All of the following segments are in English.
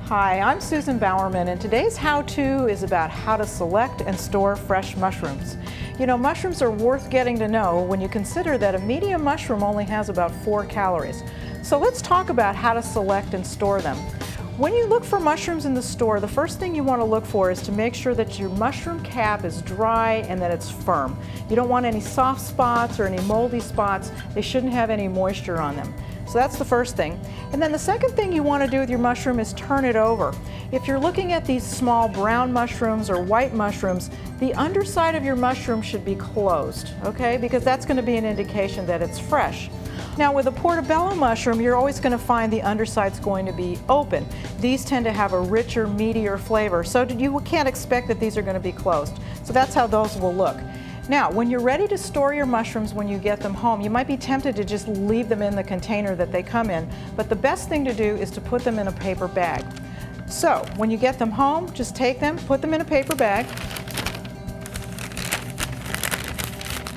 Hi, I'm Susan Bowerman, and today's how-to is about how to select and store fresh mushrooms. You know, mushrooms are worth getting to know when you consider that a medium mushroom only has about 4 calories. So let's talk about how to select and store them. When you look for mushrooms in the store, the first thing you want to look for is to make sure that your mushroom cap is dry and that it's firm. You don't want any soft spots or any moldy spots. They shouldn't have any moisture on them. So that's the first thing. And then the second thing you want to do with your mushroom is turn it over. If you're looking at these small brown mushrooms or white mushrooms, the underside of your mushroom should be closed, okay? Because that's going to be an indication that it's fresh. Now with a Portabella mushroom, you're always going to find the underside's going to be open. These tend to have a richer, meatier flavor, so you can't expect that these are going to be closed. So that's how those will look. Now, when you're ready to store your mushrooms when you get them home, you might be tempted to just leave them in the container that they come in, but the best thing to do is to put them in a paper bag. So, when you get them home, just take them, put them in a paper bag,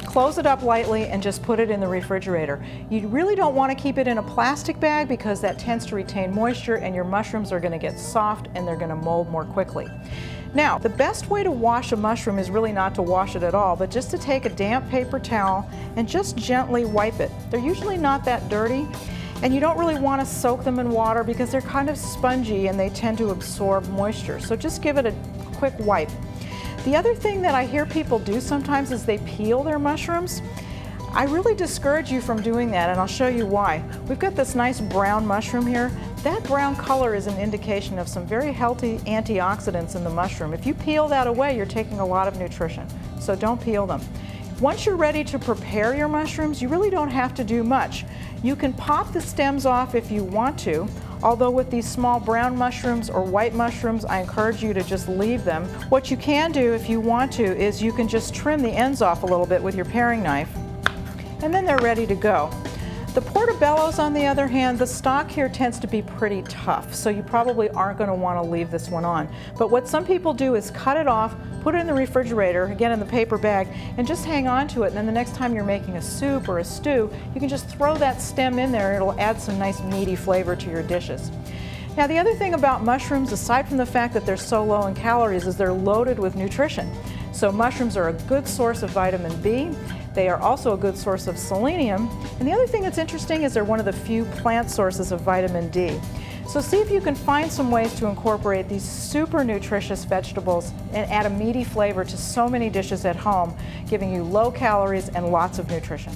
close it up lightly, and just put it in the refrigerator. You really don't want to keep it in a plastic bag because that tends to retain moisture and your mushrooms are going to get soft and they're going to mold more quickly. Now, the best way to wash a mushroom is really not to wash it at all, but just to take a damp paper towel and just gently wipe it. They're usually not that dirty, and you don't really want to soak them in water because they're kind of spongy and they tend to absorb moisture. So just give it a quick wipe. The other thing that I hear people do sometimes is they peel their mushrooms. I really discourage you from doing that, and I'll show you why. We've got this nice brown mushroom here. That brown color is an indication of some very healthy antioxidants in the mushroom. If you peel that away, you're taking a lot of nutrition, so don't peel them. Once you're ready to prepare your mushrooms, you really don't have to do much. You can pop the stems off if you want to, although with these small brown mushrooms or white mushrooms, I encourage you to just leave them. What you can do if you want to is you can just trim the ends off a little bit with your paring knife, and then they're ready to go. The Portabellos, on the other hand, the stalk here tends to be pretty tough, so you probably aren't going to want to leave this one on. But what some people do is cut it off, put it in the refrigerator, again in the paper bag, and just hang on to it, and then the next time you're making a soup or a stew, you can just throw that stem in there and it'll add some nice meaty flavor to your dishes. Now the other thing about mushrooms, aside from the fact that they're so low in calories, is they're loaded with nutrition. So mushrooms are a good source of vitamin B. They are also a good source of selenium. And the other thing that's interesting is they're one of the few plant sources of vitamin D. So see if you can find some ways to incorporate these super nutritious vegetables and add a meaty flavor to so many dishes at home, giving you low calories and lots of nutrition.